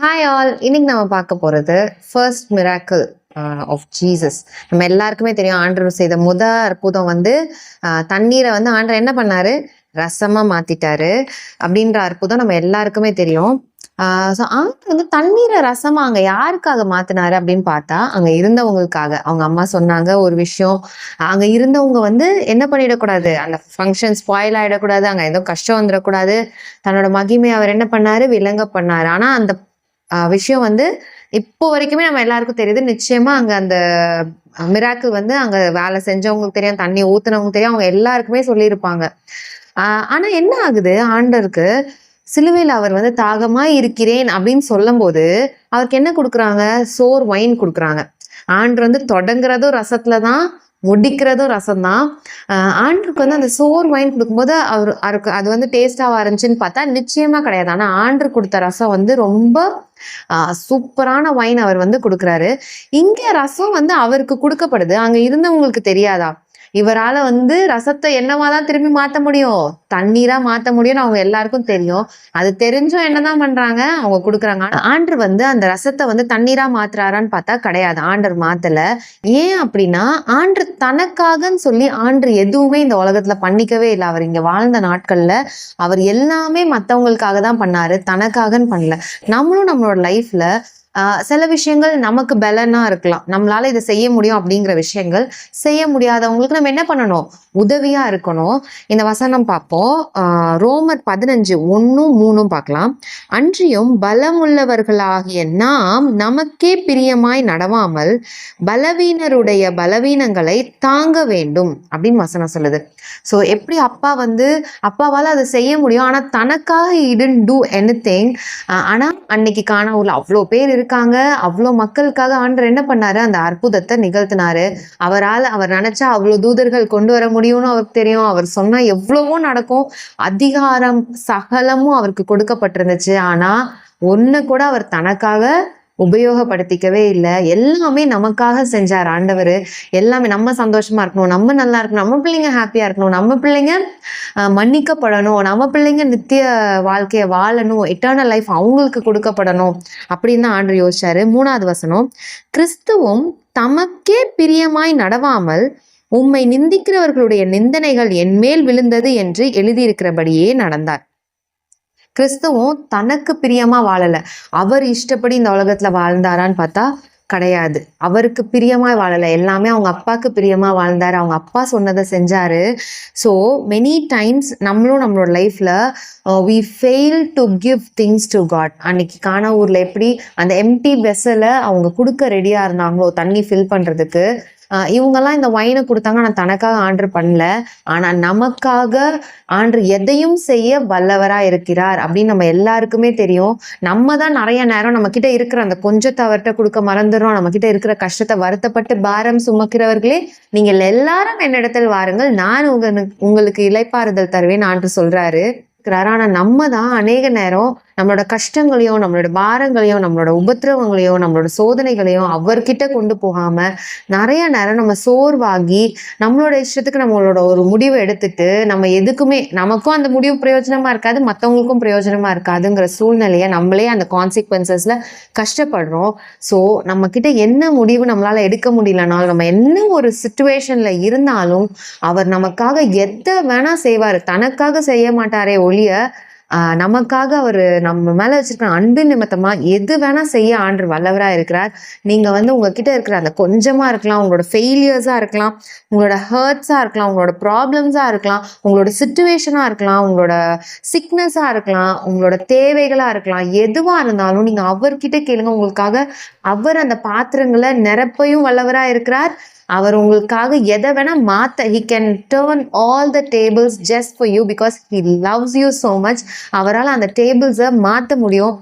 Hi all, இன்னைக்கு நம்ம பார்க்க போறது ஃபர்ஸ்ட் மிராக்கிள் ஆஃப் ஜீசஸ். நம்ம எல்லாருக்குமே தெரியும், ஆண்டவர் செய்த அற்புதம் வந்து தண்ணீரை வந்து ஆண்டவர் என்ன பண்ணாரு, ரசமா மாத்திட்டாரு அப்படின்ற அற்புதம் நம்ம எல்லாருக்குமே தெரியும். ஆண்டவர் வந்து தண்ணீரை ரசமா அங்க யாருக்காக மாத்தினாரு அப்படின்னு பார்த்தா, அங்க இருந்தவங்களுக்காக. அவங்க அம்மா சொன்னாங்க ஒரு விஷயம், அங்க இருந்தவங்க வந்து என்ன பண்ணிடக்கூடாது, அந்த ஃபங்க்ஷன் ஸ்பாயில் ஆயிடக்கூடாது, அங்க ஏதோ கஷ்டம் வந்துடக்கூடாது, தன்னோட மகிமை அவர் என்ன பண்ணாரு, விளங்க பண்ணாரு. ஆனா அந்த விஷயம் வந்து இப்போ வரைக்குமே நம்ம எல்லாருக்கும் தெரியுது. நிச்சயமா அங்க அந்த மிராக்கிள் வந்து அங்க வேலை செஞ்சவங்களுக்கு தெரியும், தண்ணி ஊத்துனவங்களுக்கு தெரியும், அவங்க எல்லாருக்குமே சொல்லியிருப்பாங்க. ஆனா என்ன ஆகுது, ஆண்டருக்கு சிலுவையில் அவர் வந்து தாகமா இருக்கிறேன் அப்படின்னு சொல்லும் போது அவருக்கு என்ன கொடுக்குறாங்க, சோர் வைன் கொடுக்குறாங்க. ஆண்டு வந்து தொடங்குறதும் ரசத்துலதான், முடிக்கிறதும் ரசம் தான். ஆண்டருக்கு வந்து அந்த சோர் வைன் கொடுக்கும்போது அவருக்கு அது வந்து டேஸ்டாவா இருந்துச்சுன்னு பார்த்தா நிச்சயமா கிடையாது. ஆனா ஆண்டர் கொடுத்த ரசம் வந்து ரொம்ப சூப்பரான வைன் அவர் வந்து கொடுக்குறாரு. இங்க ரசம் வந்து அவருக்கு கொடுக்கப்படுது, அங்க இருந்தவங்களுக்கு தெரியாதா? இவரால வந்து ரசத்தை என்னவாதான் திரும்பி மாத்த முடியும், தண்ணீரா மாத்த முடியும்னு அவங்க எல்லாருக்கும் தெரியும். அது தெரிஞ்சும் என்னதான் பண்றாங்க, அவங்க கொடுக்குறாங்க. ஆண்டர் வந்து அந்த ரசத்தை வந்து தண்ணீரா மாத்துறாரான்னு பார்த்தா கிடையாது, ஆண்டர் மாத்தல. ஏன் அப்படின்னா, ஆண்டர் தனக்காகன்னு சொல்லி ஆண்டர் எதுவுமே இந்த உலகத்துல பண்ணிக்கவே இல்லை. அவர் இங்க வாழ்ந்த நாட்கள்ல அவர் எல்லாமே மத்தவங்களுக்காக தான் பண்ணாரு, தனக்காகன்னு பண்ணல. நம்மளும் நம்மளோட லைஃப்ல சில விஷயங்கள் நமக்கு பலனா இருக்கலாம், நம்மளால இதை செய்ய முடியும் அப்படிங்கிற விஷயங்கள், செய்ய முடியாதவங்களுக்கு நம்ம என்ன பண்ணணும், உதவியா இருக்கணும். இந்த வசனம் பார்ப்போம், ரோமர் 15:1-3 பார்க்கலாம். அன்றியும் பலமுள்ளவர்களாகிய நாம் நமக்கே பிரியமாய் நடவாமல் பலவீனருடைய பலவீனங்களை தாங்க வேண்டும் அப்படின்னு வசனம் சொல்லுது. ஸோ எப்படி அப்பாவால் அதை செய்ய முடியும், ஆனா தனக்காக didn't do anything. ஆனா அன்னைக்கு காணாவூர்ல அவ்வளோ பேர் இருக்காங்க, அவ்வளோ மக்களுக்காக ஆண்டவர் என்ன பண்ணாரு, அந்த அற்புதத்தை நிகழ்த்தினாரு. அவர் நினைச்சா அவ்வளோ தூதர்கள் கொண்டு வர முடியும்னு அவருக்கு தெரியும். அவர் சொன்னா எவ்வளவோ நடக்கும், அதிகாரம் சகலமும் அவருக்கு கொடுக்கப்பட்டிருந்துச்சு. ஆனா ஒண்ணு கூட அவர் தனக்காக உபயோகப்படுத்திக்கவே இல்லை. எல்லாமே நமக்காக செஞ்சார் ஆண்டவர். எல்லாமே நம்ம சந்தோஷமா இருக்கணும், நம்ம நல்லா இருக்கணும், நம்ம பிள்ளைங்க ஹாப்பியா இருக்கணும், நம்ம பிள்ளைங்க மன்னிக்கப்படணும், நம்ம பிள்ளைங்க நித்திய வாழ்க்கைய வாழணும், எட்டர்னல் லைஃப் அவங்களுக்கு கொடுக்கப்படணும் அப்படின்னு தான் ஆண்டவர் யோசிச்சாரு. 3வது வசனம், கிறிஸ்துவும் தமக்கே பிரியமாய் நடவாமல் உம்மை நிந்திக்கிறவர்களுடைய நிந்தனைகள் என்மேல் விழுந்தது என்று எழுதியிருக்கிறபடியே நடந்தார். கிறிஸ்துவும் தனக்கு பிரியமா வாழல, அவர் இஷ்டப்படி இந்த உலகத்துல வாழ்ந்தாரான்னு பார்த்தா கிடையாது. அவருக்கு பிரியமா வாழல, எல்லாமே அவங்க அப்பாவுக்கு பிரியமா வாழ்ந்தாரு, அவங்க அப்பா சொன்னதை செஞ்சாரு. ஸோ மெனி டைம்ஸ் நம்மளும் நம்மளோட லைஃப்ல we fail to give things to God. அன்னைக்கு காணாவூர்ல எப்படி அந்த எம்டி வெசலை அவங்க கொடுக்க ரெடியா இருந்தாங்களோ தண்ணி ஃபில் பண்றதுக்கு, இவங்கெல்லாம் இந்த வைனை கொடுத்தாங்க, ஆனால் தனக்காக ஆண்டர் பண்ணல. ஆனா நமக்காக ஆண்டர் எதையும் செய்ய வல்லவரா இருக்கிறார் அப்படின்னு நம்ம எல்லாருக்குமே தெரியும். நம்ம தான் நிறைய நேரம் நம்ம கிட்ட இருக்கிற அந்த கொஞ்சத்தை அவர்கிட்ட கொடுக்க மறந்துடுறோம். நம்ம கிட்ட இருக்கிற கஷ்டத்தை வருத்தப்பட்டு பாரம் சுமக்கிறவர்களே நீங்கள் எல்லாரும் என்னிடத்தில் வாருங்கள், நான் உங்களுக்கு இளைப்பாறுதல் தருவேன் ஆண்டு சொல்றாரு. ஆனா நம்ம தான் அநேக நேரம் நம்மளோட கஷ்டங்களையும் நம்மளோட பாரங்களையும் நம்மளோட உபத்திரவங்களையும் நம்மளோட சோதனைகளையும் அவர்கிட்ட கொண்டு போகாம நிறைய நேரம் நம்ம சோர்வாகி நம்மளோட இஷ்டத்துக்கு நம்மளோட ஒரு முடிவு எடுத்துட்டு நம்ம எதுக்குமே நமக்கும் அந்த முடிவு பிரயோஜனமா இருக்காது, மற்றவங்களுக்கும் பிரயோஜனமா இருக்காதுங்கிற சூழ்நிலையை நம்மளே அந்த கான்சிக்வன்சஸ்ல கஷ்டப்படுறோம். ஸோ நம்ம கிட்ட என்ன முடிவு நம்மளால எடுக்க முடியலனாலும், நம்ம என்ன ஒரு சிச்சுவேஷன்ல இருந்தாலும் அவர் நமக்காக எதை வேணா செய்வாரு, தனக்காக செய்ய மாட்டாரே ஒழிய நமக்காக அவர் நம்ம மேல வச்சிருக்கிற அன்பு நிமித்தமா எது வேணா செய்ய ஆண்டவர் வல்லவரா இருக்கிறார். நீங்க வந்து உங்ககிட்ட இருக்கிற அந்த கொஞ்சமா இருக்கலாம், உங்களோட ஃபெயிலியர்ஸா இருக்கலாம், உங்களோட ஹர்ட்ஸா இருக்கலாம், உங்களோட ப்ராப்ளம்ஸா இருக்கலாம், உங்களோட சிச்சுவேஷனா இருக்கலாம், உங்களோட சிக்னஸா இருக்கலாம், உங்களோட தேவைகளா இருக்கலாம், எதுவா இருந்தாலும் நீங்க அவர்கிட்ட கேளுங்க. உங்களுக்காக அவர் அந்த பாத்திரங்களை நிரப்பையும் வல்லவரா இருக்கிறார். அவர் உங்களுக்காக எதை வேணா மாத்த, he can turn all the tables just for you because he loves you so much. அவரால் அந்த டேபிள்ஸை மாற்ற முடியும்.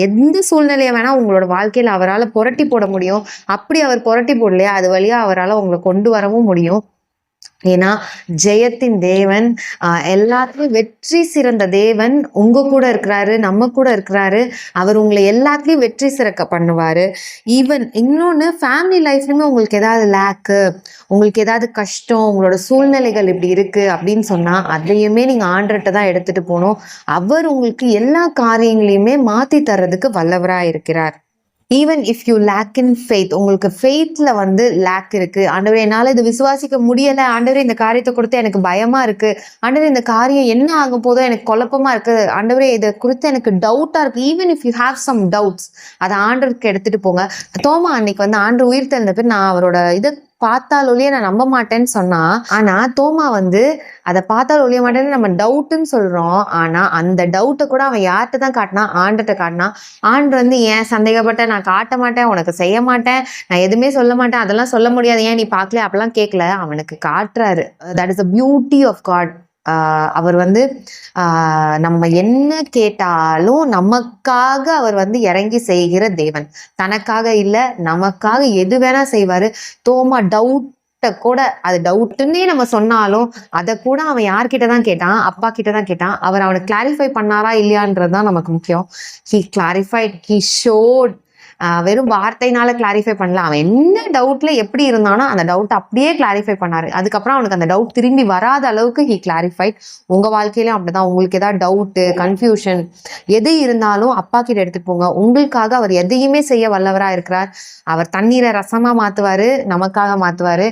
எந்த சூழ்நிலையை வேணா உங்களோட வாழ்க்கையில் அவரால் புரட்டி போட முடியும். அப்படி அவர் புரட்டி போடலையா, அது வழியா அவரால் உங்களை கொண்டு வரவும் முடியும். ஏன்னா ஜெயத்தின் தேவன், எல்லாத்துலயும் வெற்றி சிறந்த தேவன் உங்க கூட இருக்கிறாரு, நம்ம கூட இருக்கிறாரு. அவர் உங்களை எல்லாத்துலயும் வெற்றி சிறக்க பண்ணுவாரு. ஈவன் இன்னொன்னு ஃபேமிலி லைஃப்லயுமே உங்களுக்கு ஏதாவது லேக்கு, உங்களுக்கு ஏதாவது கஷ்டம், உங்களோட சூழ்நிலைகள் இப்படி இருக்கு அப்படின்னு சொன்னா அதையுமே நீங்க ஆண்டர்கிட்ட தான் எடுத்துட்டு போகணும். அவர் உங்களுக்கு எல்லா காரியங்களையுமே மாத்தி தர்றதுக்கு வல்லவரா இருக்கிறார். Even if you lack in faith, உங்களுக்கு ஃபெய்த்ல வந்து லேக் இருக்கு, ஆண்டவரே என்னால இது விசுவாசிக்க முடியல, ஆண்டவரே இந்த காரியத்தை கொடுத்து எனக்கு பயமா இருக்கு, ஆண்டவரே இந்த காரியம் என்ன ஆக போதோ எனக்கு குழப்பமா இருக்கு, ஆண்டவரே இதை குறித்து எனக்கு டவுட்டா இருக்கு. Even if you have some doubts, அதை ஆண்டவருக்கு எடுத்துட்டு போங்க. தோமா அன்னைக்கு வந்து ஆண்டு உயிர் தெழுந்த பேர் நான் அவரோட இதை பார்த்தால் ஒழிய நான் நம்ப மாட்டேன்னு சொன்னா, ஆனா தோமா வந்து அதை பார்த்தால் ஒழிய மாட்டேன்னு நம்ம டவுட்ன்னு சொல்றோம். ஆனா அந்த டவுட்டை கூட அவன் யார்கிட்ட தான் காட்டினா? ஆண்டர்கிட்ட காட்டினா. ஆண்டு வந்து ஏன் சந்தேகப்பட்ட, நான் காட்ட மாட்டேன், உனக்கு செய்ய மாட்டேன், நான் எதுவுமே சொல்ல மாட்டேன், அதெல்லாம் சொல்ல முடியாது, ஏன் நீ பார்க்கல, அப்பெல்லாம் கேட்கல, அவனுக்கு காட்டுறாரு. That is the beauty of God. அவர் வந்து நம்ம என்ன கேட்டாலும் நமக்காக அவர் வந்து இறங்கி செய்கிற தேவன். தனக்காக இல்ல, நமக்காக எது வேணா செய்வாரு. தோமா டவுட்ட கூட, அது டவுட்டுன்னே நம்ம சொன்னாலும் அதை கூட அவன் யார்கிட்ட தான் கேட்டான்? அப்பா கிட்ட தான் கேட்டான். அவர் அவனை கிளாரிஃபை பண்ணாரா இல்லையான்றதுதான் நமக்கு முக்கியம். He clarified, he ஷோட். வெறும் வார்த்தைனால கிளாரிஃபை பண்ணல, அவன் என்ன டவுட்ல எப்படி இருந்தானோ அந்த டவுட் அப்படியே கிளாரிஃபை பண்ணாரு. அதுக்கப்புறம் அவனுக்கு அந்த டவுட் திரும்பி வராத அளவுக்கு ஹி கிளாரிஃபைட். உங்க வாழ்க்கையிலும் அப்படிதான். உங்களுக்கு ஏதாவது டவுட்டு, கன்ஃபியூஷன் எது இருந்தாலும் அப்பா கிட்ட எடுத்துட்டு போங்க. உங்களுக்காக அவர் எதையுமே செய்ய வல்லவரா இருக்கிறார். அவர் தண்ணீரை ரசமா மாத்துவாரு, நமக்காக மாத்துவாரு.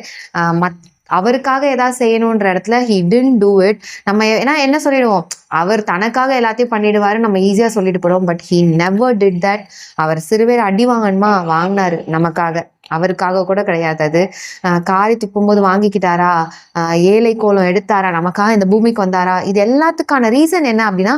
அவருக்காக ஏதாவது செய்யணுன்ற இடத்துல he didn't do it. நம்ம ஏன்னா என்ன சொல்லிடுவோம், அவர் தனக்காக எல்லாத்தையும் பண்ணிடுவாரு, நம்ம ஈஸியா சொல்லிட்டு போடுவோம். But he never did that. அவர் சிறுவேர் அடி வாங்கணுமா வாங்கினாரு நமக்காக, அவருக்காக கூட கிடையாது. அது காரி துப்பும்போது வாங்கிக்கிட்டாரா, ஏழை கோலம் எடுத்தாரா, நமக்காக இந்த பூமிக்கு வந்தாரா, இது எல்லாத்துக்கான ரீசன் என்ன அப்படின்னா,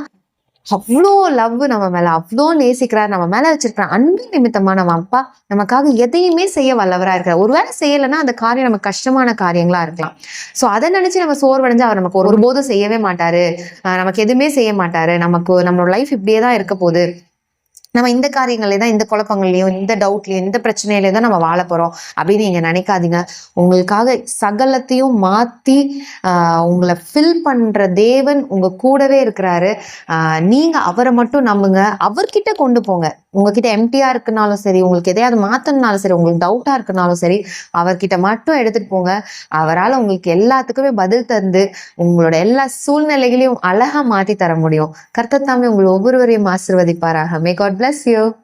அவ்வளோ லவ் நம்ம மேல, அவ்வளோ நேசிக்கிறார், நம்ம மேல வச்சிருக்கிற அன்பு நிமித்தமா நம்ம அப்பா நமக்காக எதையுமே செய்ய வல்லவரா இருக்கிறார். ஒருவேளை செய்யலைன்னா அந்த காரியம் நமக்கு கஷ்டமான காரியங்களா இருக்கலாம். ஸோ அதை நினைச்சு நம்ம சோர்வடைஞ்சு அவர் நமக்கு ஒருபோதும் செய்யவே மாட்டாரு, நமக்கு எதுவுமே செய்ய மாட்டாரு, நமக்கு நம்மளோட லைஃப் இப்படியே தான் இருக்க போகுது, நம்ம இந்த காரியங்களே தான், இந்த குழப்பங்கள்லையும் இந்த டவுட்லையும் இந்த பிரச்சனையிலையும் தான் நம்ம வாழ போறோம் அப்படின்னு நீங்க நினைக்காதீங்க. உங்களுக்காக சகலத்தையும் மாத்தி உங்களை ஃபில் பண்ற தேவன் உங்க கூடவே இருக்கிறாரு. நீங்க அவரை மட்டும் நம்புங்க, அவர்கிட்ட கொண்டு போங்க. உங்ககிட்ட எம்டியா இருக்குனாலும் சரி, உங்களுக்கு எதையாவது மாத்தணும்னாலும் சரி, உங்களுக்கு டவுட்டா இருக்குனாலும் சரி, அவர்கிட்ட மட்டும் எடுத்துட்டு போங்க. அவரால் உங்களுக்கு எல்லாத்துக்குமே பதில் தந்து உங்களோட எல்லா சூழ்நிலைகளையும் அழகா மாத்தி தர முடியும். கர்த்தர் தாமே உங்களை ஒவ்வொருவரையும் ஆசீர்வதிப்பாராக. May God bless you.